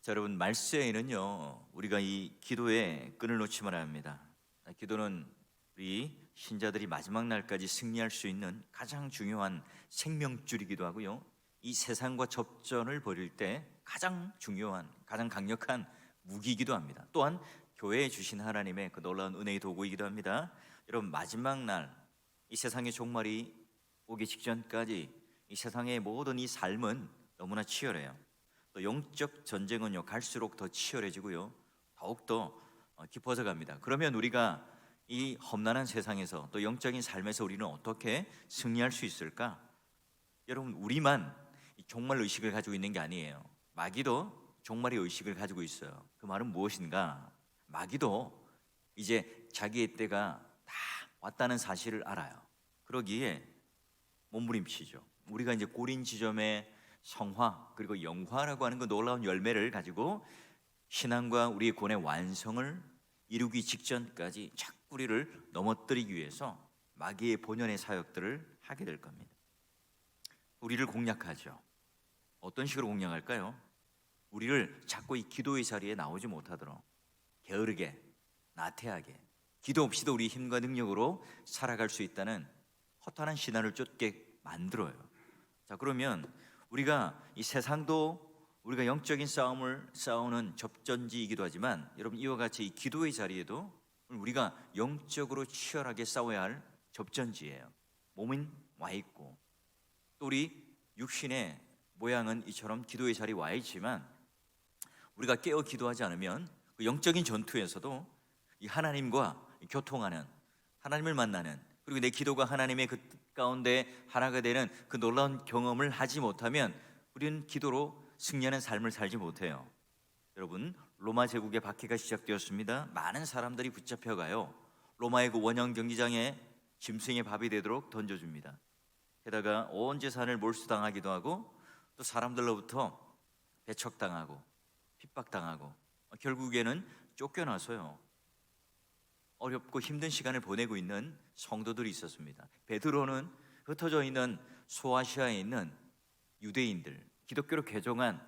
자, 여러분, 말세에는요 우리가 이 기도에 끈을 놓지 말아야 합니다. 기도는 우리 신자들이 마지막 날까지 승리할 수 있는 가장 중요한 생명줄이기도 하고요, 이 세상과 접전을 벌일 때 가장 중요한, 가장 강력한 무기이기도 합니다. 또한 교회에 주신 하나님의 그 놀라운 은혜의 도구이기도 합니다. 여러분, 마지막 날 이 세상의 종말이 오기 직전까지 이 세상의 모든 이 삶은 너무나 치열해요. 또 영적 전쟁은요 갈수록 더 치열해지고요, 더욱더 깊어져 갑니다. 그러면 우리가 이 험난한 세상에서 또 영적인 삶에서 우리는 어떻게 승리할 수 있을까? 여러분, 우리만 이 종말 의식을 가지고 있는 게 아니에요. 마귀도 종말의 의식을 가지고 있어요. 그 말은 무엇인가? 마귀도 이제 자기의 때가 다 왔다는 사실을 알아요. 그러기에 몸부림치죠. 우리가 이제 고린 지점의 성화 그리고 영화라고 하는 그 놀라운 열매를 가지고 신앙과 우리의 구원의 완성을 이루기 직전까지 자꾸 우리를 넘어뜨리기 위해서 마귀의 본연의 사역들을 하게 될 겁니다. 우리를 공략하죠. 어떤 식으로 공략할까요? 우리를 자꾸 이 기도의 자리에 나오지 못하도록 게으르게, 나태하게, 기도 없이도 우리 힘과 능력으로 살아갈 수 있다는 허탄한 신화를 쫓게 만들어요. 자, 그러면 우리가 이 세상도 우리가 영적인 싸움을 싸우는 접전지이기도 하지만, 여러분, 이와 같이 이 기도의 자리에도 우리가 영적으로 치열하게 싸워야 할 접전지예요. 몸은 와 있고 또 우리 육신의 모양은 이처럼 기도의 자리에 와 있지만, 우리가 깨어 기도하지 않으면 그 영적인 전투에서도 이 하나님과 교통하는, 하나님을 만나는, 그리고 내 기도가 하나님의 그 가운데 하나가 되는 그 놀라운 경험을 하지 못하면 우리는 기도로 승리하는 삶을 살지 못해요. 여러분, 로마 제국의 박해가 시작되었습니다. 많은 사람들이 붙잡혀가요. 로마의 그 원형 경기장에 짐승의 밥이 되도록 던져줍니다. 게다가 온 재산을 몰수당하기도 하고 또 사람들로부터 배척당하고 핍박당하고 결국에는 쫓겨나서요 어렵고 힘든 시간을 보내고 있는 성도들이 있었습니다. 베드로는 흩어져 있는 소아시아에 있는 유대인들, 기독교로 개종한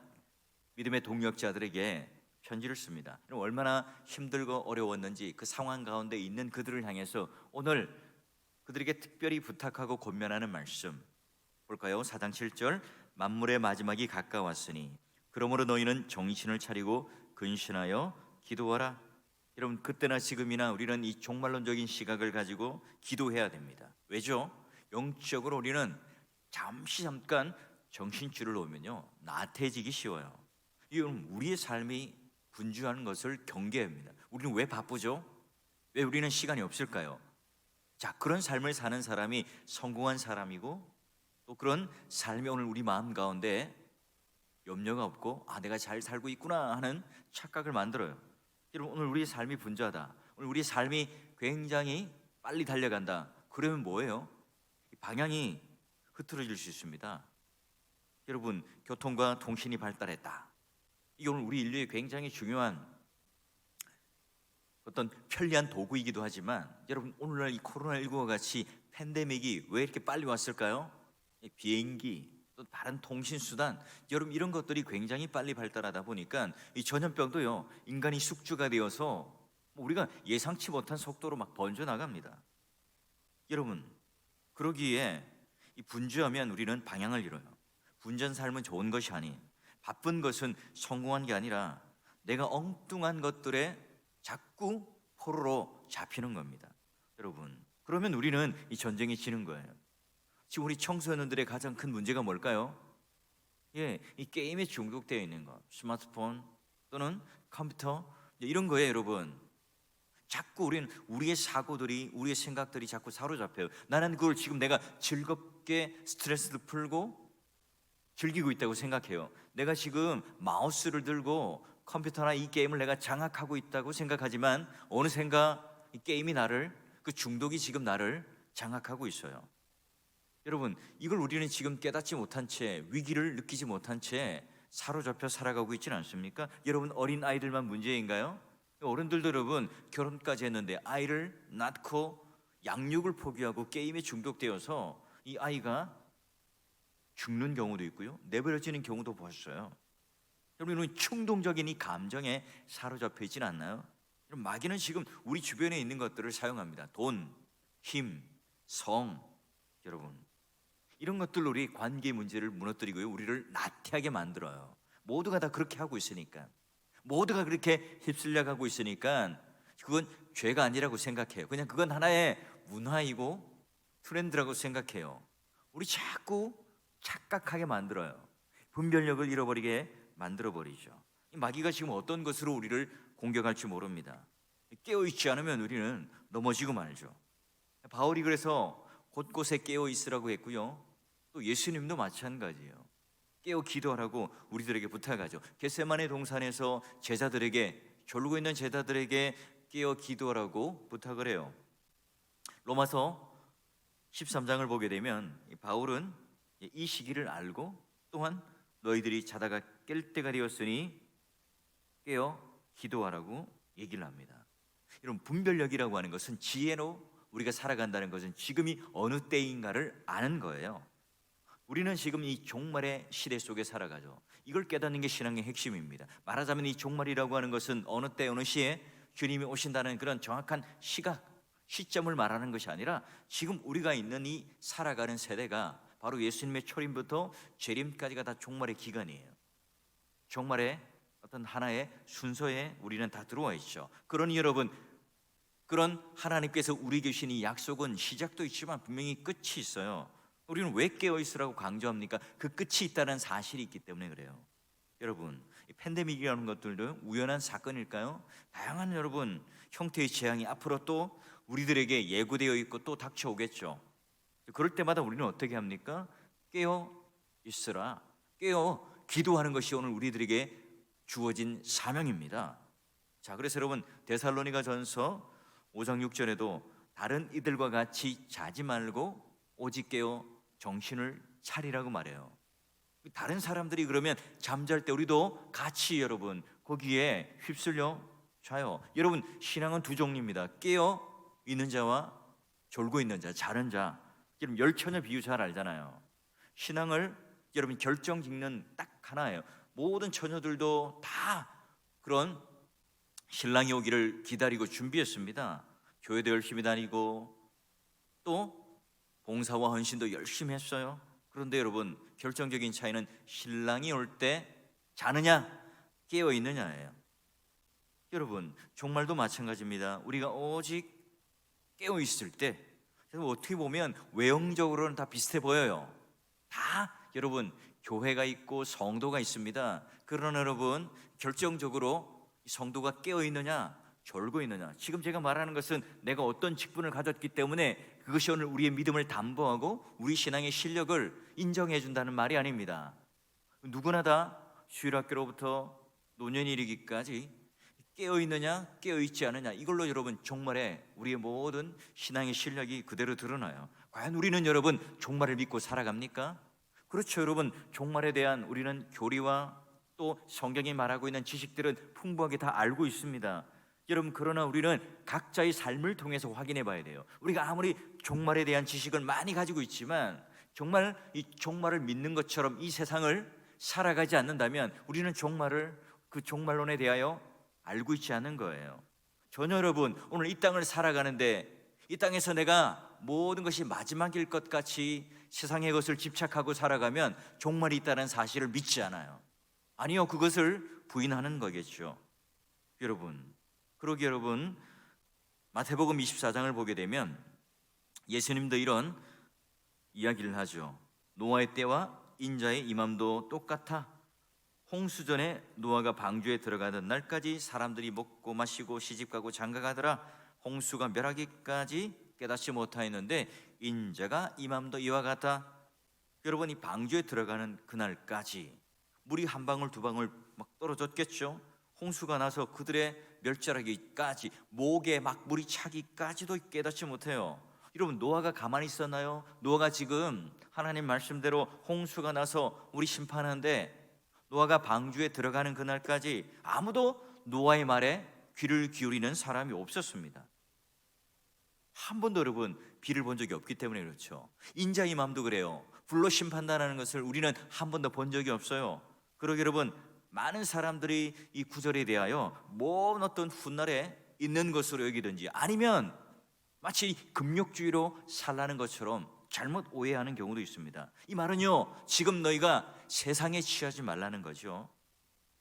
믿음의 동역자들에게 편지를 씁니다. 얼마나 힘들고 어려웠는지 그 상황 가운데 있는 그들을 향해서 오늘 그들에게 특별히 부탁하고 권면하는 말씀 볼까요? 4장 7절, 만물의 마지막이 가까웠으니 그러므로 너희는 정신을 차리고 근신하여 기도하라. 여러분, 그때나 지금이나 우리는 이 종말론적인 시각을 가지고 기도해야 됩니다. 왜죠? 영적으로 우리는 잠깐 정신줄을 놓으면요 나태해지기 쉬워요. 이건 우리의 삶이 분주하는 것을 경계합니다. 우리는 왜 바쁘죠? 왜 우리는 시간이 없을까요? 자, 그런 삶을 사는 사람이 성공한 사람이고, 또 그런 삶이 오늘 우리 마음 가운데 염려가 없고 내가 잘 살고 있구나 하는 착각을 만들어요. 여러분, 오늘 우리의 삶이 분주하다, 오늘 우리의 삶이 굉장히 빨리 달려간다, 그러면 뭐예요? 방향이 흐트러질 수 있습니다. 여러분, 교통과 통신이 발달했다, 이게 오늘 우리 인류의 굉장히 중요한 어떤 편리한 도구이기도 하지만, 여러분, 오늘날 이 코로나19와 같이 팬데믹이 왜 이렇게 빨리 왔을까요? 비행기, 또 다른 통신수단, 여러분, 이런 것들이 굉장히 빨리 발달하다 보니까 이 전염병도요 인간이 숙주가 되어서 우리가 예상치 못한 속도로 막 번져나갑니다. 여러분, 그러기에 이 분주하면 우리는 방향을 잃어요. 분주한 삶은 좋은 것이 아닌, 바쁜 것은 성공한 게 아니라 내가 엉뚱한 것들에 자꾸 포로로 잡히는 겁니다. 여러분, 그러면 우리는 이 전쟁에 지는 거예요. 지금 우리 청소년들의 가장 큰 문제가 뭘까요? 이 게임에 중독되어 있는 것, 스마트폰 또는 컴퓨터, 이런 거예요. 여러분, 자꾸 우리는 우리의 사고들이, 우리의 생각들이 자꾸 사로잡혀요. 나는 그걸 지금 내가 즐겁게 스트레스를 풀고 즐기고 있다고 생각해요. 내가 지금 마우스를 들고 컴퓨터나 이 게임을 내가 장악하고 있다고 생각하지만, 어느샌가 이 게임이 나를, 그 중독이 지금 나를 장악하고 있어요. 여러분, 이걸 우리는 지금 깨닫지 못한 채, 위기를 느끼지 못한 채 사로잡혀 살아가고 있지는 않습니까? 여러분, 어린 아이들만 문제인가요? 어른들도 여러분 결혼까지 했는데 아이를 낳고 양육을 포기하고 게임에 중독되어서 이 아이가 죽는 경우도 있고요, 내버려지는 경우도 보았어요. 여러분, 충동적인 이 감정에 사로잡혀 있지는 않나요? 마귀는 지금 우리 주변에 있는 것들을 사용합니다. 돈, 힘, 성, 여러분, 이런 것들로 우리 관계 문제를 무너뜨리고요, 우리를 나태하게 만들어요. 모두가 다 그렇게 하고 있으니까, 모두가 그렇게 휩쓸려 가고 있으니까 그건 죄가 아니라고 생각해요. 그냥 그건 하나의 문화이고 트렌드라고 생각해요. 우리 자꾸 착각하게 만들어요. 분별력을 잃어버리게 만들어버리죠. 마귀가 지금 어떤 것으로 우리를 공격할지 모릅니다. 깨어있지 않으면 우리는 넘어지고 말죠. 바울이 그래서 곳곳에 깨어있으라고 했고요, 또 예수님도 마찬가지예요. 깨어 기도하라고 우리들에게 부탁하죠. 겟세마네 동산에서 제자들에게, 졸고 있는 제자들에게 깨어 기도하라고 부탁을 해요. 로마서 13장을 보게 되면 바울은 이 시기를 알고, 또한 너희들이 자다가 깰 때가 되었으니 깨어 기도하라고 얘기를 합니다. 이런 분별력이라고 하는 것은, 지혜로 우리가 살아간다는 것은 지금이 어느 때인가를 아는 거예요. 우리는 지금 이 종말의 시대 속에 살아가죠. 이걸 깨닫는 게 신앙의 핵심입니다. 말하자면 이 종말이라고 하는 것은 어느 때 어느 시에 주님이 오신다는 그런 정확한 시점을 말하는 것이 아니라, 지금 우리가 있는 이 살아가는 세대가 바로 예수님의 초림부터 재림까지가 다 종말의 기간이에요. 종말의 어떤 하나의 순서에 우리는 다 들어와 있죠. 그러니 여러분, 그런 하나님께서 우리에게 주신 이 약속은 시작도 있지만 분명히 끝이 있어요. 우리는 왜 깨어있으라고 강조합니까? 그 끝이 있다는 사실이 있기 때문에 그래요. 여러분, 이 팬데믹이라는 것들도 우연한 사건일까요? 다양한 여러분 형태의 재앙이 앞으로 또 우리들에게 예고되어 있고 또 닥쳐오겠죠. 그럴 때마다 우리는 어떻게 합니까? 깨어 있으라, 깨어 기도하는 것이 오늘 우리들에게 주어진 사명입니다. 자, 그래서 여러분, 데살로니가 전서 5장 6절에도 다른 이들과 같이 자지 말고 오직 깨어 정신을 차리라고 말해요. 다른 사람들이 그러면 잠잘 때 우리도 같이 여러분 거기에 휩쓸려 자요. 여러분, 신앙은 두 종류입니다. 깨어 있는 자와 졸고 있는 자, 자는 자. 여러분, 열처녀 비유 잘 알잖아요. 신앙을 여러분 결정 짓는 딱 하나예요. 모든 처녀들도 다 그런 신랑이 오기를 기다리고 준비했습니다. 교회도 열심히 다니고 또 봉사와 헌신도 열심히 했어요. 그런데 여러분, 결정적인 차이는 신랑이 올 때 자느냐 깨어 있느냐예요. 여러분, 종말도 마찬가지입니다. 우리가 오직 깨어 있을 때, 어떻게 보면 외형적으로는 다 비슷해 보여요. 다 여러분 교회가 있고 성도가 있습니다. 그러나 여러분, 결정적으로 성도가 깨어 있느냐 졸고 있느냐, 지금 제가 말하는 것은 내가 어떤 직분을 가졌기 때문에 그것이 오늘 우리의 믿음을 담보하고 우리 신앙의 실력을 인정해 준다는 말이 아닙니다. 누구나 다 주일학교로부터 노년이 이르기까지 깨어 있느냐 깨어 있지 않느냐, 이걸로 여러분 종말에 우리의 모든 신앙의 실력이 그대로 드러나요. 과연 우리는 여러분 종말을 믿고 살아갑니까? 그렇죠. 여러분, 종말에 대한 우리는 교리와 또 성경이 말하고 있는 지식들은 풍부하게 다 알고 있습니다. 여러분, 그러나 우리는 각자의 삶을 통해서 확인해 봐야 돼요. 우리가 아무리 종말에 대한 지식을 많이 가지고 있지만 정말 이 종말을 믿는 것처럼 이 세상을 살아가지 않는다면 우리는 종말을, 그 종말론에 대하여 알고 있지 않은 거예요. 전혀 여러분, 오늘 이 땅을 살아가는데 이 땅에서 내가 모든 것이 마지막일 것 같이 세상의 것을 집착하고 살아가면 종말이 있다는 사실을 믿지 않아요. 아니요, 그것을 부인하는 거겠죠. 여러분, 그러기 여러분, 마태복음 24장을 보게 되면 예수님도 이런 이야기를 하죠. 노아의 때와 인자의 임함도 똑같아. 홍수전에 노아가 방주에 들어가던 날까지 사람들이 먹고 마시고 시집가고 장가가더라. 홍수가 멸하기까지 깨닫지 못하였는데 인자가 임함도 이와 같다. 여러분, 이 방주에 들어가는 그날까지 물이 한 방울 두 방울 막 떨어졌겠죠. 홍수가 나서 그들의 멸절하기까지, 목에 막 물이 차기까지도 깨닫지 못해요. 여러분, 노아가 가만히 있었나요? 노아가 지금 하나님 말씀대로 홍수가 나서 우리 심판하는데 노아가 방주에 들어가는 그날까지 아무도 노아의 말에 귀를 기울이는 사람이 없었습니다. 한 번도 여러분 비를 본 적이 없기 때문에 그렇죠. 인자의 마음도 그래요. 불로 심판단하는 것을 우리는 한 번도 본 적이 없어요. 그러기 여러분, 많은 사람들이 이 구절에 대하여 뭔 어떤 훗날에 있는 것으로 여기든지 아니면 마치 금욕주의로 살라는 것처럼 잘못 오해하는 경우도 있습니다. 이 말은요, 지금 너희가 세상에 취하지 말라는 거죠.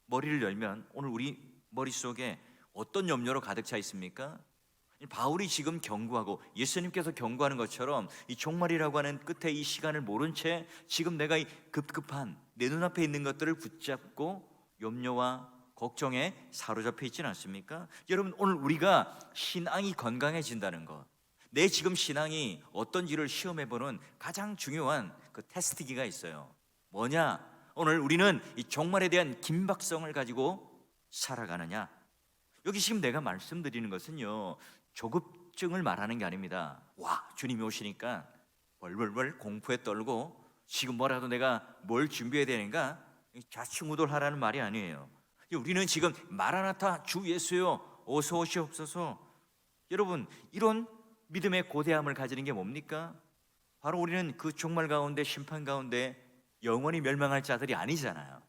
머리를 열면 오늘 우리 머릿속에 어떤 염려로 가득 차 있습니까? 바울이 지금 경고하고 예수님께서 경고하는 것처럼 이 종말이라고 하는 끝에 이 시간을 모른 채 지금 내가 이 급급한 내 눈앞에 있는 것들을 붙잡고 염려와 걱정에 사로잡혀 있지는 않습니까? 여러분, 오늘 우리가 신앙이 건강해진다는 것, 내 지금 신앙이 어떤지를 시험해보는 가장 중요한 그 테스트기가 있어요. 뭐냐? 오늘 우리는 이 종말에 대한 긴박성을 가지고 살아가느냐? 여기 지금 내가 말씀드리는 것은요, 조급증을 말하는 게 아닙니다. 와, 주님이 오시니까 벌벌벌 공포에 떨고 지금 뭐라도 내가 뭘 준비해야 되는가 좌충우돌하라는 말이 아니에요. 우리는 지금 마라나타 주 예수여 어서 오시옵소서. 여러분, 이런 믿음의 고대함을 가지는 게 뭡니까? 바로 우리는 그 종말 가운데, 심판 가운데 영원히 멸망할 자들이 아니잖아요.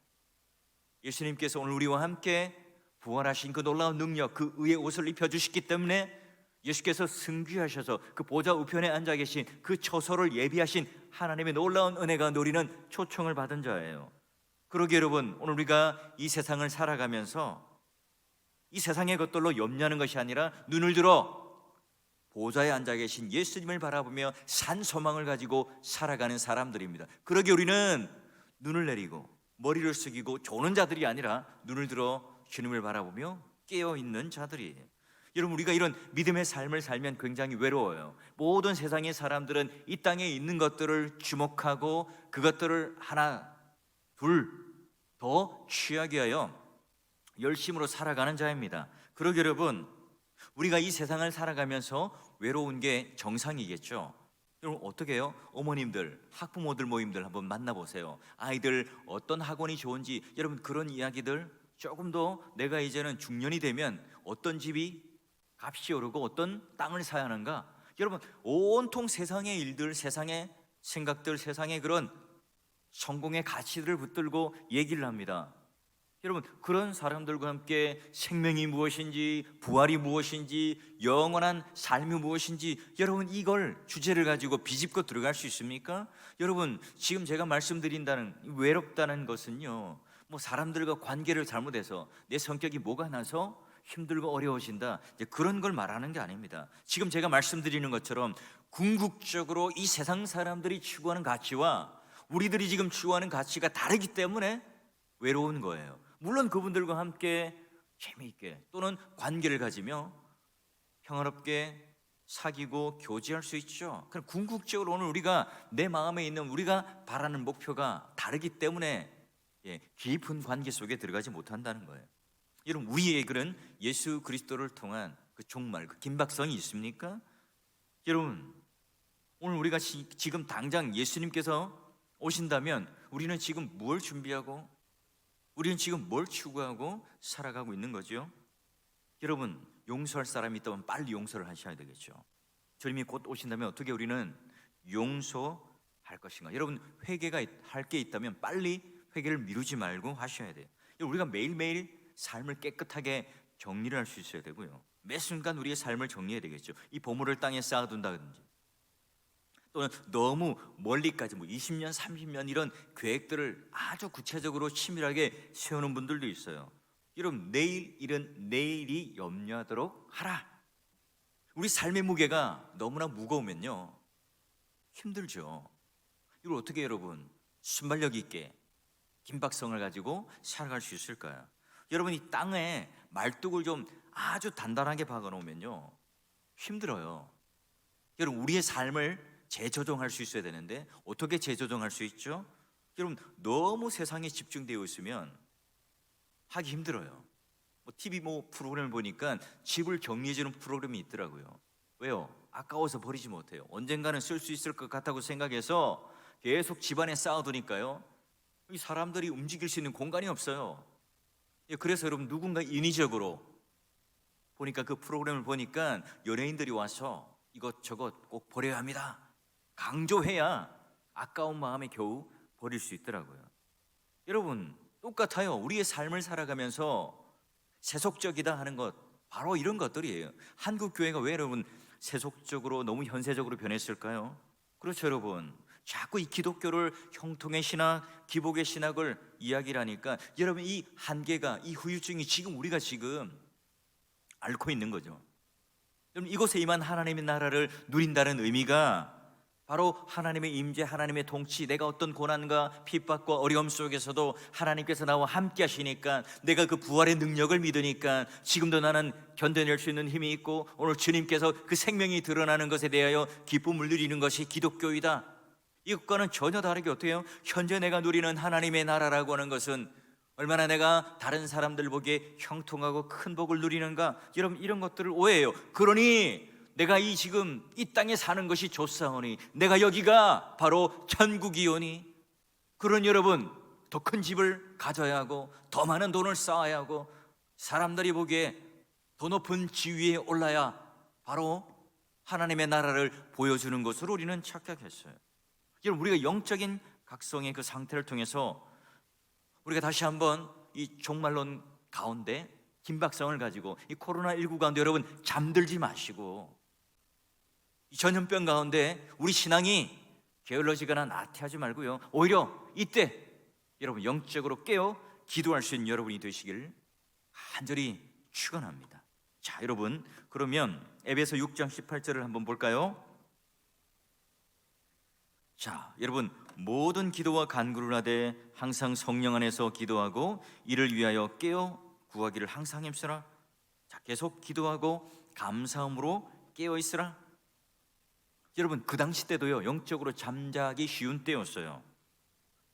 예수님께서 오늘 우리와 함께 부활하신 그 놀라운 능력, 그 의의 옷을 입혀주셨기 때문에 예수께서 승귀하셔서 그 보좌 우편에 앉아 계신 그 처소를 예비하신 하나님의 놀라운 은혜가 누리는 초청을 받은 자예요. 그러기에 여러분, 오늘 우리가 이 세상을 살아가면서 이 세상의 것들로 염려하는 것이 아니라 눈을 들어 보좌에 앉아 계신 예수님을 바라보며 산 소망을 가지고 살아가는 사람들입니다. 그러기에 우리는 눈을 내리고 머리를 숙이고 조는 자들이 아니라 눈을 들어 주님을 바라보며 깨어있는 자들이에요. 여러분, 우리가 이런 믿음의 삶을 살면 굉장히 외로워요. 모든 세상의 사람들은 이 땅에 있는 것들을 주목하고 그것들을 하나 둘 더 취하게 하여 열심으로 살아가는 자입니다. 그러기에 여러분, 우리가 이 세상을 살아가면서 외로운 게 정상이겠죠. 여러분, 어떻게 해요? 어머님들, 학부모들 모임들 한번 만나보세요. 아이들 어떤 학원이 좋은지, 여러분 그런 이야기들, 조금 더 내가 이제는 중년이 되면 어떤 집이 값이 오르고 어떤 땅을 사야 하는가, 여러분 온통 세상의 일들, 세상의 생각들, 세상의 그런 성공의 가치들을 붙들고 얘기를 합니다. 여러분, 그런 사람들과 함께 생명이 무엇인지, 부활이 무엇인지, 영원한 삶이 무엇인지, 여러분 이걸 주제를 가지고 비집고 들어갈 수 있습니까? 여러분, 지금 제가 말씀드린다는 외롭다는 것은요, 뭐 사람들과 관계를 잘못해서 내 성격이 뭐가 나서 힘들고 어려워진다, 그런 걸 말하는 게 아닙니다. 지금 제가 말씀드리는 것처럼 궁극적으로 이 세상 사람들이 추구하는 가치와 우리들이 지금 추구하는 가치가 다르기 때문에 외로운 거예요. 물론 그분들과 함께 재미있게 또는 관계를 가지며 평화롭게 사귀고 교제할 수 있죠. 그럼 궁극적으로 오늘 우리가 내 마음에 있는 우리가 바라는 목표가 다르기 때문에 깊은 관계 속에 들어가지 못한다는 거예요. 여러분, 우리의 그런 예수 그리스도를 통한 그 종말, 그 긴박성이 있습니까? 여러분, 오늘 우리가 지금 당장 예수님께서 오신다면 우리는 지금 뭘 준비하고, 우리는 지금 뭘 추구하고 살아가고 있는 거죠? 여러분, 용서할 사람이 있다면 빨리 용서를 하셔야 되겠죠. 주님이 곧 오신다면 어떻게 우리는 용서할 것인가? 여러분, 회개가 할 게 있다면 빨리 회개를 미루지 말고 하셔야 돼요. 우리가 매일매일 삶을 깨끗하게 정리를 할 수 있어야 되고요, 매 순간 우리의 삶을 정리해야 되겠죠. 이 보물을 땅에 쌓아둔다든지, 또는 너무 멀리까지 20년, 30년 이런 계획들을 아주 구체적으로 치밀하게 세우는 분들도 있어요. 여러분, 내일 일은 내일이 염려하도록 하라. 우리 삶의 무게가 너무나 무거우면요, 힘들죠. 이걸 어떻게 여러분 순발력 있게 긴박성을 가지고 살아갈 수 있을까요? 여러분, 이 땅에 말뚝을 좀 아주 단단하게 박아놓으면요 힘들어요. 여러분, 우리의 삶을 재조정할 수 있어야 되는데 어떻게 재조정할 수 있죠? 여러분, 너무 세상에 집중되어 있으면 하기 힘들어요. TV 프로그램을 보니까 집을 정리해주는 프로그램이 있더라고요. 왜요? 아까워서 버리지 못해요. 언젠가는 쓸 수 있을 것 같다고 생각해서 계속 집안에 쌓아두니까요, 이 사람들이 움직일 수 있는 공간이 없어요. 그래서 여러분, 누군가 인위적으로 보니까, 그 프로그램을 보니까 연예인들이 와서 이것저것 꼭 버려야 합니다, 강조해야 아까운 마음에 겨우 버릴 수 있더라고요. 여러분, 똑같아요. 우리의 삶을 살아가면서 세속적이다 하는 것, 바로 이런 것들이에요. 한국 교회가 왜 여러분 세속적으로 너무 현세적으로 변했을까요? 그렇죠, 여러분. 자꾸 이 기독교를 형통의 신학, 기복의 신학을 이야기를 하니까 여러분 이 한계가, 이 후유증이 지금 우리가 지금 앓고 있는 거죠. 여러분 이곳에 임한 하나님의 나라를 누린다는 의미가 바로 하나님의 임재, 하나님의 통치, 내가 어떤 고난과 핍박과 어려움 속에서도 하나님께서 나와 함께 하시니까, 내가 그 부활의 능력을 믿으니까 지금도 나는 견뎌낼 수 있는 힘이 있고, 오늘 주님께서 그 생명이 드러나는 것에 대하여 기쁨을 누리는 것이 기독교이다. 이것과는 전혀 다르게 어떻게 해요? 현재 내가 누리는 하나님의 나라라고 하는 것은 얼마나 내가 다른 사람들 보기에 형통하고 큰 복을 누리는가, 여러분 이런 것들을 오해해요. 그러니 내가 지금 이 땅에 사는 것이 좋사오니, 내가 여기가 바로 천국이오니, 그런 여러분 더 큰 집을 가져야 하고 더 많은 돈을 쌓아야 하고 사람들이 보기에 더 높은 지위에 올라야 바로 하나님의 나라를 보여주는 것으로 우리는 착각했어요. 여러분 우리가 영적인 각성의 그 상태를 통해서 우리가 다시 한번 이 종말론 가운데 긴박성을 가지고 이 코로나19 가운데 여러분 잠들지 마시고, 이 전염병 가운데 우리 신앙이 게을러지거나 나태하지 말고요, 오히려 이때 여러분 영적으로 깨어 기도할 수 있는 여러분이 되시길 간절히 축원합니다. 자, 여러분 그러면 에베소 6장 18절을 한번 볼까요? 자, 여러분 모든 기도와 간구를 하되 항상 성령 안에서 기도하고 이를 위하여 깨어 구하기를 항상 힘쓰라. 자, 계속 기도하고 감사함으로 깨어 있으라. 여러분 그 당시 때도요 영적으로 잠자기 쉬운 때였어요.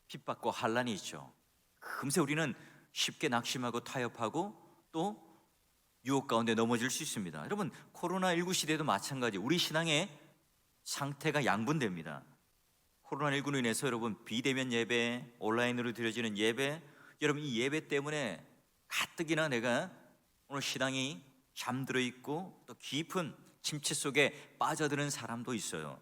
핍박과 환란이 있죠. 금세 우리는 쉽게 낙심하고 타협하고 또 유혹 가운데 넘어질 수 있습니다. 여러분 코로나19 시대도 마찬가지, 우리 신앙의 상태가 양분됩니다. 코로나19로 인해서 여러분 비대면 예배, 온라인으로 드려지는 예배, 여러분 이 예배 때문에 가뜩이나 내가 오늘 신앙이 잠들어 있고 또 깊은 침체 속에 빠져드는 사람도 있어요.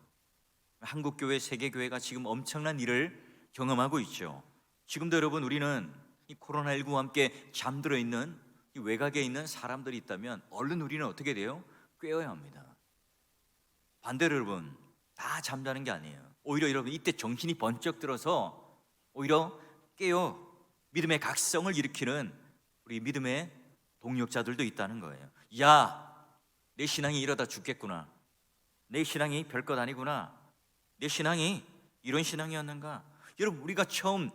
한국교회, 세계교회가 지금 엄청난 일을 경험하고 있죠. 지금도 여러분 우리는 이 코로나19와 함께 잠들어 있는 이 외곽에 있는 사람들이 있다면 얼른 우리는 어떻게 돼요? 깨어야 합니다. 반대로 여러분 다 잠자는 게 아니에요. 오히려 여러분 이때 정신이 번쩍 들어서 오히려 깨어 믿음의 각성을 일으키는 우리 믿음의 동력자들도 있다는 거예요. 야, 내 신앙이 이러다 죽겠구나, 내 신앙이 별것 아니구나, 내 신앙이 이런 신앙이었는가. 여러분 우리가 처음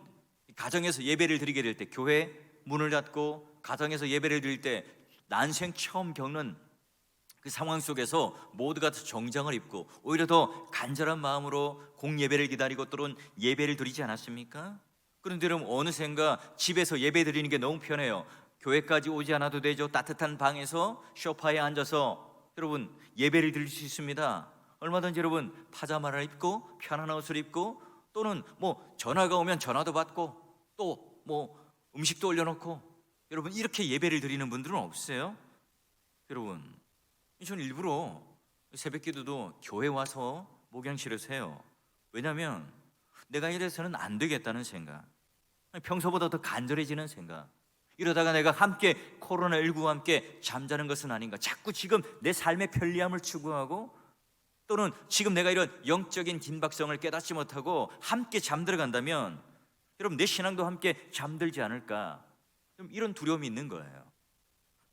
가정에서 예배를 드리게 될 때, 교회 문을 닫고 가정에서 예배를 드릴 때 난생 처음 겪는 그 상황 속에서 모두가 정장을 입고 오히려 더 간절한 마음으로 공예배를 기다리고 또는 예배를 드리지 않았습니까? 그런데 여러분 어느샌가 집에서 예배 드리는 게 너무 편해요. 교회까지 오지 않아도 되죠. 따뜻한 방에서 소파에 앉아서 여러분 예배를 드릴 수 있습니다. 얼마든지 여러분 파자마를 입고 편한 옷을 입고 또는 뭐 전화가 오면 전화도 받고 또 뭐 음식도 올려놓고 여러분 이렇게 예배를 드리는 분들은 없어요? 여러분 저는 일부러 새벽 기도도 교회 와서 목양실에서 해요. 왜냐하면 내가 이래서는 안 되겠다는 생각, 평소보다 더 간절해지는 생각, 이러다가 내가 함께 코로나19와 함께 잠자는 것은 아닌가, 자꾸 지금 내 삶의 편리함을 추구하고 또는 지금 내가 이런 영적인 긴박성을 깨닫지 못하고 함께 잠들어 간다면 여러분 내 신앙도 함께 잠들지 않을까, 이런 두려움이 있는 거예요.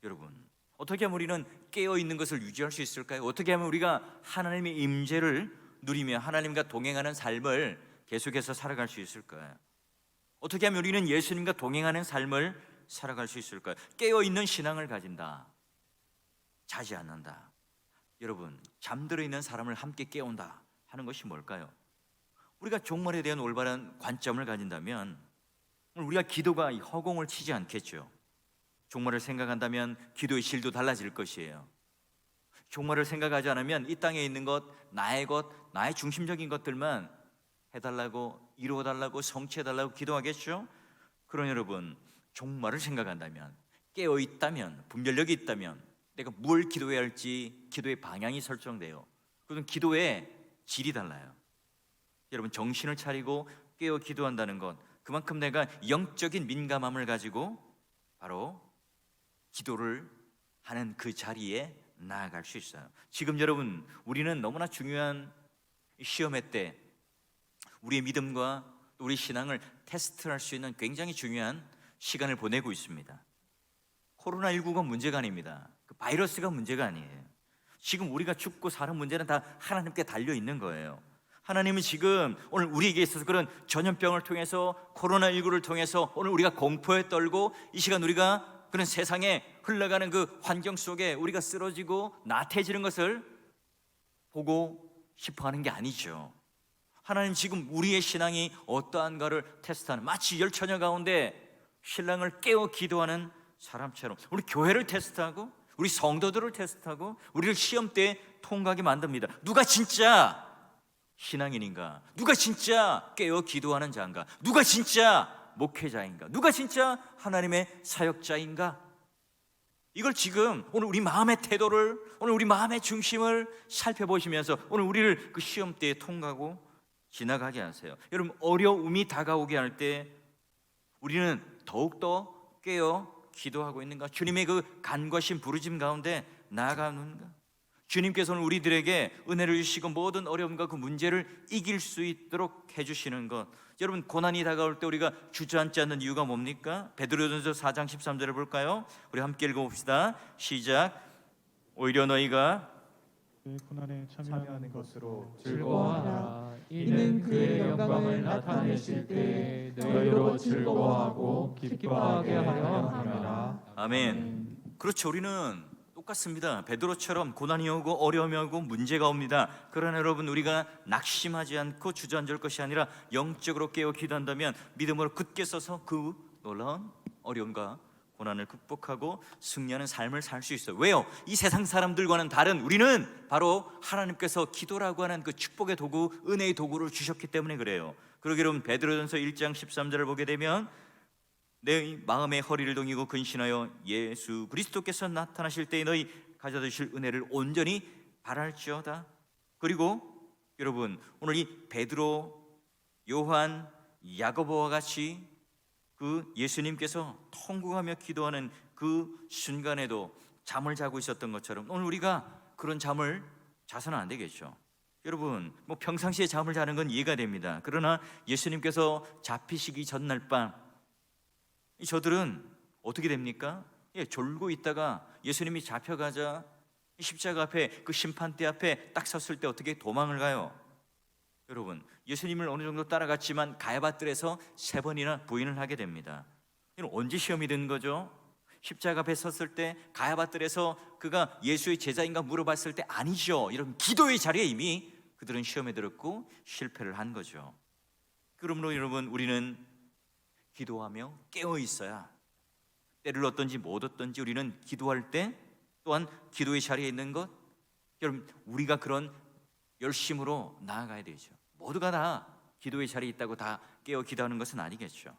여러분 어떻게 하면 우리는 깨어있는 것을 유지할 수 있을까요? 어떻게 하면 우리가 하나님의 임재를 누리며 하나님과 동행하는 삶을 계속해서 살아갈 수 있을까요? 어떻게 하면 우리는 예수님과 동행하는 삶을 살아갈 수 있을까요? 깨어있는 신앙을 가진다, 자지 않는다. 여러분 잠들어 있는 사람을 함께 깨운다 하는 것이 뭘까요? 우리가 종말에 대한 올바른 관점을 가진다면 우리가 기도가 허공을 치지 않겠죠. 종말을 생각한다면 기도의 질도 달라질 것이에요. 종말을 생각하지 않으면 이 땅에 있는 것, 나의 중심적인 것들만 해달라고, 이루어달라고, 성취해달라고 기도하겠죠. 그러나 여러분 종말을 생각한다면, 깨어있다면, 분별력이 있다면 내가 뭘 기도해야 할지 기도의 방향이 설정돼요. 그건 기도의 질이 달라요. 여러분 정신을 차리고 깨어 기도한다는 것, 그만큼 내가 영적인 민감함을 가지고 바로 기도를 하는 그 자리에 나아갈 수 있어요. 지금 여러분, 우리는 너무나 중요한 시험회 때 우리의 믿음과 우리 신앙을 테스트할 수 있는 굉장히 중요한 시간을 보내고 있습니다. 코로나19가 문제가 아닙니다. 그 바이러스가 문제가 아니에요. 지금 우리가 죽고 사는 문제는 다 하나님께 달려 있는 거예요. 하나님은 지금 오늘 우리에게 있어서 그런 전염병을 통해서, 코로나19를 통해서 오늘 우리가 공포에 떨고 이 시간 우리가 그런 세상에 흘러가는 그 환경 속에 우리가 쓰러지고 나태해지는 것을 보고 싶어 하는 게 아니죠. 하나님 지금 우리의 신앙이 어떠한가를 테스트하는, 마치 열처녀 가운데 신랑을 깨워 기도하는 사람처럼 우리 교회를 테스트하고 우리 성도들을 테스트하고 우리를 시험대에 통과하게 만듭니다. 누가 진짜 신앙인인가? 누가 진짜 깨어 기도하는 자인가? 누가 진짜 목회자인가? 누가 진짜 하나님의 사역자인가? 이걸 지금 오늘 우리 마음의 태도를, 오늘 우리 마음의 중심을 살펴보시면서 오늘 우리를 그 시험대에 통과하고 지나가게 하세요. 여러분, 어려움이 다가오게 할 때 우리는 더욱더 깨어 기도하고 있는가? 주님의 그 간과신 부르심 가운데 나아가는가? 주님께서는 우리들에게 은혜를 주시고 모든 어려움과 그 문제를 이길 수 있도록 해주시는 것. 여러분, 고난이 다가올 때 우리가 주저앉지 않는 이유가 뭡니까? 베드로전서 4장 13절을 볼까요? 우리 함께 읽어봅시다. 시작. 오히려 너희가 그의 고난에 참여하는 것으로 즐거워하라. 이는 그의 영광을 나타내실 때 너희로 즐거워하고 기뻐하게 하려 함이라. 아멘. 그렇죠. 우리는 똑같습니다. 베드로처럼 고난이 오고 어려움이 오고 문제가 옵니다. 그러나 여러분, 우리가 낙심하지 않고 주저앉을 것이 아니라 영적으로 깨어 기도한다면 믿음으로 굳게 서서 그 놀라운 어려움과 고난을 극복하고 승리하는 삶을 살 수 있어요. 왜요? 이 세상 사람들과는 다른 우리는 바로 하나님께서 기도라고 하는 그 축복의 도구, 은혜의 도구를 주셨기 때문에 그래요. 그러기 여러분, 베드로전서 1장 13절을 보게 되면 내 마음의 허리를 동이고 근신하여 예수 그리스도께서 나타나실 때에 너희 가져두실 은혜를 온전히 바랄지어다. 그리고 여러분, 오늘 이 베드로, 요한, 야고보와 같이 그 예수님께서 통곡하며 기도하는 그 순간에도 잠을 자고 있었던 것처럼 오늘 우리가 그런 잠을 자서는 안 되겠죠. 여러분, 뭐 평상시에 잠을 자는 건 이해가 됩니다. 그러나 예수님께서 잡히시기 전날 밤 저들은 어떻게 됩니까? 졸고 있다가 예수님이 잡혀가자 십자가 앞에, 그 심판대 앞에 딱 섰을 때 어떻게 도망을 가요? 여러분, 예수님을 어느 정도 따라갔지만 가야바뜰에서 3번이나 부인을 하게 됩니다. 이건 언제 시험이 된 거죠? 십자가 앞에 섰을 때 가야바뜰에서 그가 예수의 제자인가 물어봤을 때 아니죠. 이런 기도의 자리에 이미 그들은 시험에 들었고 실패를 한 거죠. 그러므로 여러분, 우리는 기도하며 깨어 있어야, 때를 얻든지 못 얻든지 우리는 기도할 때 또한 기도의 자리에 있는 것, 여러분, 우리가 그런 열심으로 나아가야 되죠. 모두가 다 기도의 자리에 있다고 다 깨어 기도하는 것은 아니겠죠.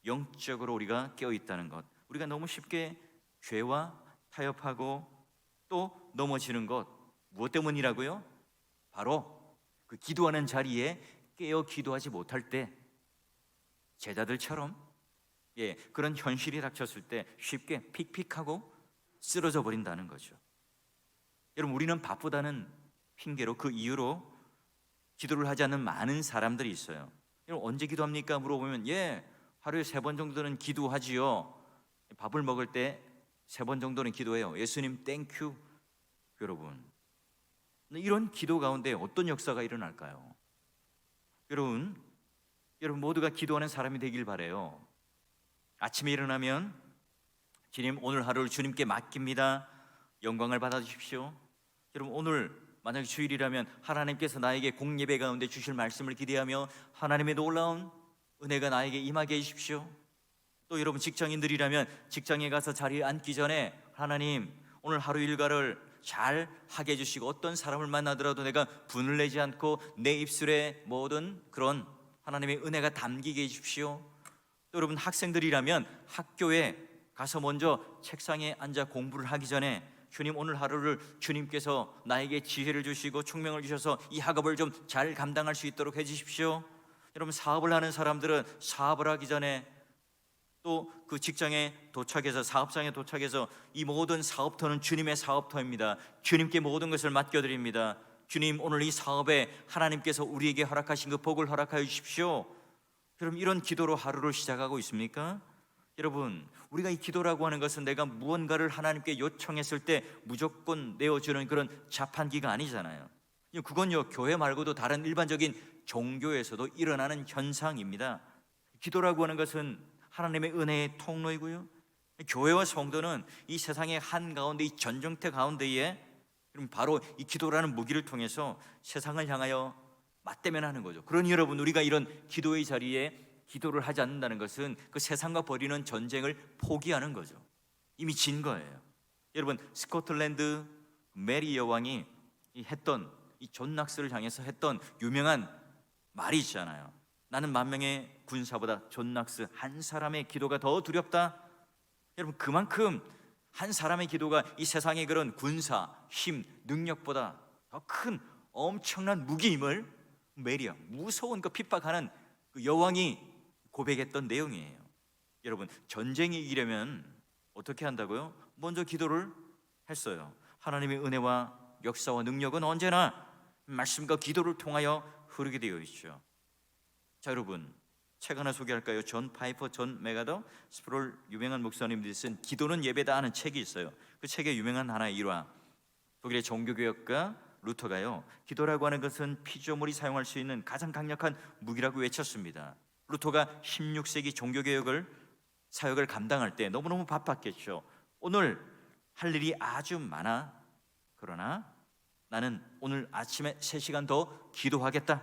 영적으로 우리가 깨어 있다는 것, 우리가 너무 쉽게 죄와 타협하고 또 넘어지는 것, 무엇 때문이라고요? 바로 그 기도하는 자리에 깨어 기도하지 못할 때 제자들처럼 그런 현실이 닥쳤을 때 쉽게 픽픽하고 쓰러져 버린다는 거죠. 여러분, 우리는 바쁘다는 핑계로, 그 이유로 기도를 하지 않는 많은 사람들이 있어요. 여러분, 언제 기도합니까? 물어보면 하루에 3번 정도는 기도하지요. 밥을 먹을 때 3번 정도는 기도해요. 예수님 땡큐. 여러분, 이런 기도 가운데 어떤 역사가 일어날까요? 여러분 모두가 기도하는 사람이 되길 바라요. 아침에 일어나면 주님, 오늘 하루를 주님께 맡깁니다. 영광을 받아주십시오. 여러분, 오늘 만약에 주일이라면 하나님께서 나에게 공예배 가운데 주실 말씀을 기대하며 하나님의 놀라운 은혜가 나에게 임하게 해주십시오. 또 여러분, 직장인들이라면 직장에 가서 자리에 앉기 전에 하나님, 오늘 하루 일과를 잘 하게 해주시고 어떤 사람을 만나더라도 내가 분을 내지 않고 내 입술에 모든 그런 하나님의 은혜가 담기게 해주십시오. 또 여러분, 학생들이라면 학교에 가서 먼저 책상에 앉아 공부를 하기 전에 주님, 오늘 하루를 주님께서 나에게 지혜를 주시고 총명을 주셔서 이 학업을 좀 잘 감당할 수 있도록 해주십시오. 여러분, 사업을 하는 사람들은 사업을 하기 전에 또 그 직장에 도착해서, 사업장에 도착해서 이 모든 사업터는 주님의 사업터입니다. 주님께 모든 것을 맡겨드립니다. 주님, 오늘 이 사업에 하나님께서 우리에게 허락하신 그 복을 허락하여 주십시오. 여러분, 이런 기도로 하루를 시작하고 있습니까? 여러분, 우리가 이 기도라고 하는 것은 내가 무언가를 하나님께 요청했을 때 무조건 내어주는 그런 자판기가 아니잖아요. 그건요, 교회 말고도 다른 일반적인 종교에서도 일어나는 현상입니다. 기도라고 하는 것은 하나님의 은혜의 통로이고요, 교회와 성도는 이 세상의 한가운데, 이 전쟁터 가운데에 바로 이 기도라는 무기를 통해서 세상을 향하여 맞대면하는 거죠. 그러니 여러분, 우리가 이런 기도의 자리에 기도를 하지 않는다는 것은 그 세상과 벌이는 전쟁을 포기하는 거죠. 이미 진 거예요. 여러분, 스코틀랜드 메리 여왕이 했던 이 존 낙스를 향해서 했던 유명한 말이 있잖아요. 나는 만 명의 군사보다 존 낙스 한 사람의 기도가 더 두렵다. 여러분, 그만큼 한 사람의 기도가 이 세상의 그런 군사, 힘, 능력보다 더 큰 엄청난 무기임을 메리야, 무서운 그 핍박하는 그 여왕이 고백했던 내용이에요. 여러분, 전쟁이 이기려면 어떻게 한다고요? 먼저 기도를 했어요. 하나님의 은혜와 역사와 능력은 언제나 말씀과 기도를 통하여 흐르게 되어 있죠. 자, 여러분, 책 하나 소개할까요? 존 파이퍼, 존 메가더 스프롤 유명한 목사님들이 쓴 기도는 예배다 하는 책이 있어요. 그 책의 유명한 하나의 일화, 독일의 종교개혁가 루터가요, 기도라고 하는 것은 피조물이 사용할 수 있는 가장 강력한 무기라고 외쳤습니다. 루터가 16세기 종교개혁을 사역을 감당할 때 너무너무 바빴겠죠. 오늘 할 일이 아주 많아. 그러나 나는 오늘 아침에 3시간 더 기도하겠다.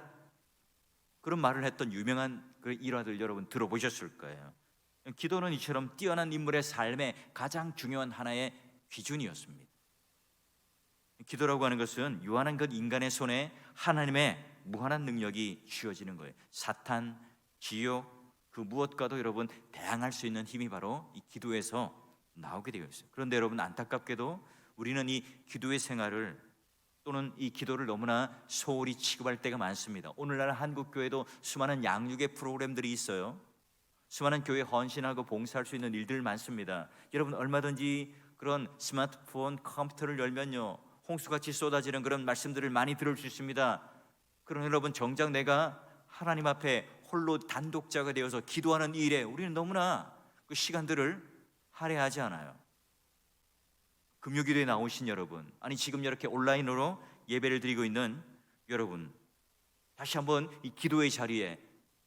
그런 말을 했던 유명한 그 일화들 여러분 들어보셨을 거예요. 기도는 이처럼 뛰어난 인물의 삶의 가장 중요한 하나의 기준이었습니다. 기도라고 하는 것은 유한한 그 인간의 손에 하나님의 무한한 능력이 쥐어지는 거예요. 사탄, 지옥, 그 무엇과도 여러분 대항할 수 있는 힘이 바로 이 기도에서 나오게 되어 있어요. 그런데 여러분, 안타깝게도 우리는 이 기도의 생활을 또는 이 기도를 너무나 소홀히 취급할 때가 많습니다. 오늘날 한국 교회도 수많은 양육의 프로그램들이 있어요. 수많은 교회 헌신하고 봉사할 수 있는 일들 많습니다. 여러분, 얼마든지 그런 스마트폰, 컴퓨터를 열면요, 홍수같이 쏟아지는 그런 말씀들을 많이 들을 수 있습니다. 그러나 여러분, 정작 내가 하나님 앞에 홀로 단독자가 되어서 기도하는 일에 우리는 너무나 그 시간들을 할애하지 않아요. 금요기도에 나오신 여러분, 아니 지금 이렇게 온라인으로 예배를 드리고 있는 여러분, 다시 한번 이 기도의 자리에,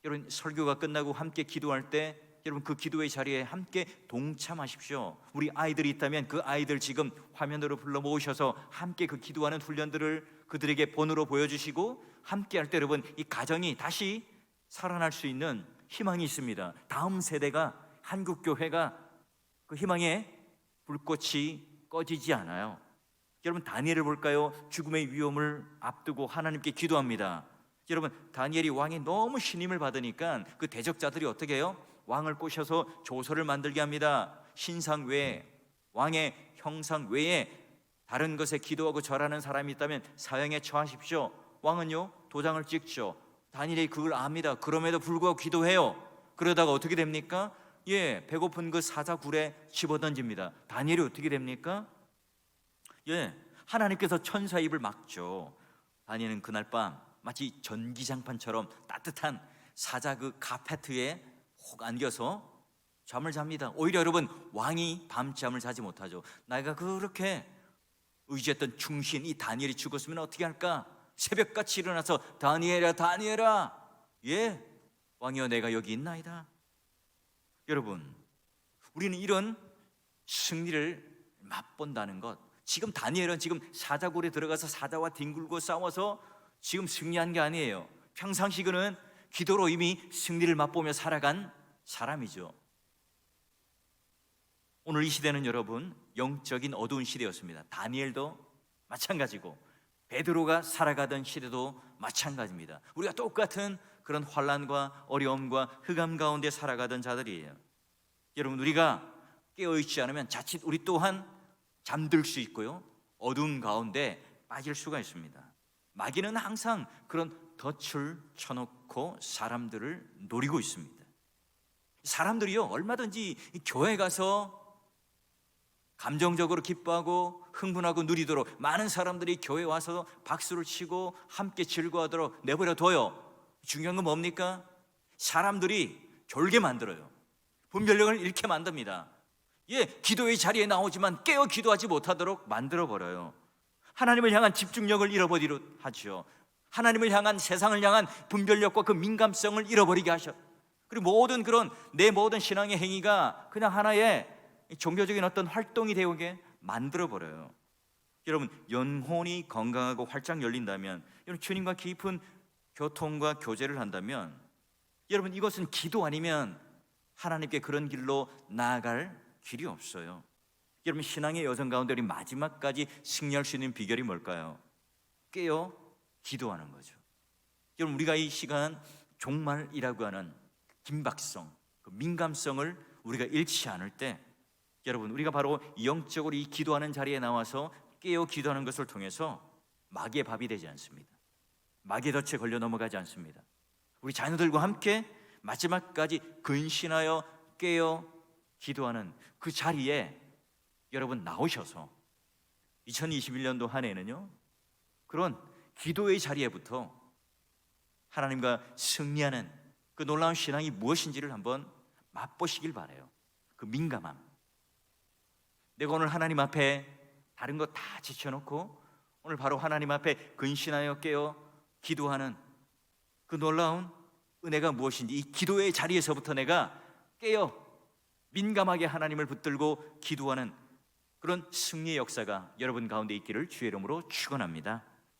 여러분 설교가 끝나고 함께 기도할 때 여러분 그 기도의 자리에 함께 동참하십시오. 우리 아이들이 있다면 그 아이들 지금 화면으로 불러 모으셔서 함께 그 기도하는 훈련들을 그들에게 본으로 보여주시고 함께 할 때 여러분 이 가정이 다시 살아날 수 있는 희망이 있습니다. 다음 세대가, 한국교회가 그 희망의 불꽃이 꺼지지 않아요. 여러분, 다니엘을 볼까요? 죽음의 위험을 앞두고 하나님께 기도합니다. 여러분, 다니엘이 왕이 너무 신임을 받으니까 그 대적자들이 어떻게 해요? 왕을 꼬셔서 조서를 만들게 합니다. 신상 외에, 왕의 형상 외에 다른 것에 기도하고 절하는 사람이 있다면 사형에 처하십시오. 왕은요, 도장을 찍죠. 다니엘이 그걸 압니다. 그럼에도 불구하고 기도해요. 그러다가 어떻게 됩니까? 배고픈 그 사자 굴에 집어던집니다. 다니엘이 어떻게 됩니까? 하나님께서 천사의 입을 막죠. 다니엘은 그날 밤 마치 전기장판처럼 따뜻한 사자 그 카페트에 혹 안겨서 잠을 잡니다. 오히려 여러분, 왕이 밤잠을 자지 못하죠. 내가 그렇게 의지했던 충신 이 다니엘이 죽었으면 어떻게 할까? 새벽같이 일어나서 다니엘아, 다니엘아, 왕이여 내가 여기 있나이다. 여러분, 우리는 이런 승리를 맛본다는 것, 지금 다니엘은 지금 사자굴에 들어가서 사자와 뒹굴고 싸워서 지금 승리한 게 아니에요. 평상시 그는 기도로 이미 승리를 맛보며 살아간 사람이죠. 오늘 이 시대는 여러분 영적인 어두운 시대였습니다. 다니엘도 마찬가지고 베드로가 살아가던 시대도 마찬가지입니다. 우리가 똑같은 그런 환난과 어려움과 흑암 가운데 살아가던 자들이에요. 여러분, 우리가 깨어있지 않으면 자칫 우리 또한 잠들 수 있고요, 어두운 가운데 빠질 수가 있습니다. 마귀는 항상 그런 덫을 쳐놓고 사람들을 노리고 있습니다. 사람들이요, 얼마든지 이 교회 가서 감정적으로 기뻐하고 흥분하고 누리도록, 많은 사람들이 교회 와서 박수를 치고 함께 즐거워하도록 내버려 둬요. 중요한 건 뭡니까? 사람들이 졸게 만들어요. 분별력을 잃게 만듭니다. 예, 기도의 자리에 나오지만 깨어 기도하지 못하도록 만들어버려요. 하나님을 향한 집중력을 잃어버리도록 하죠. 하나님을 향한, 세상을 향한 분별력과 그 민감성을 잃어버리게 하셔. 그리고 모든 그런 내 모든 신앙의 행위가 그냥 하나의 종교적인 어떤 활동이 되게 만들어버려요. 여러분, 영혼이 건강하고 활짝 열린다면, 여러분 주님과 깊은 교통과 교제를 한다면, 여러분 이것은 기도 아니면 하나님께 그런 길로 나아갈 길이 없어요. 여러분, 신앙의 여정 가운데 우리 마지막까지 승리할 수 있는 비결이 뭘까요? 깨어 기도하는 거죠. 여러분, 우리가 이 시간 종말이라고 하는 긴박성, 그 민감성을 우리가 잃지 않을 때, 여러분 우리가 바로 영적으로 이 기도하는 자리에 나와서 깨어 기도하는 것을 통해서 마귀의 밥이 되지 않습니다. 마귀의 덫에 걸려 넘어가지 않습니다. 우리 자녀들과 함께 마지막까지 근신하여 깨어 기도하는 그 자리에 여러분 나오셔서 2021년도 한 해는요, 그런 기도의 자리에부터 하나님과 승리하는 그 놀라운 신앙이 무엇인지를 한번 맛보시길 바라요. 그 민감함. 내가 오늘 하나님 앞에 다른 거 다 제쳐놓고 오늘 바로 하나님 앞에 근신하여 깨어 기도하는 그 놀라운 은혜가 무엇인지, 이 기도의 자리에서부터 내가 깨어 민감하게 하나님을 붙들고 기도하는 그런 승리의 역사가 여러분 가운데 있기를 주의 이름으로 축원합니다.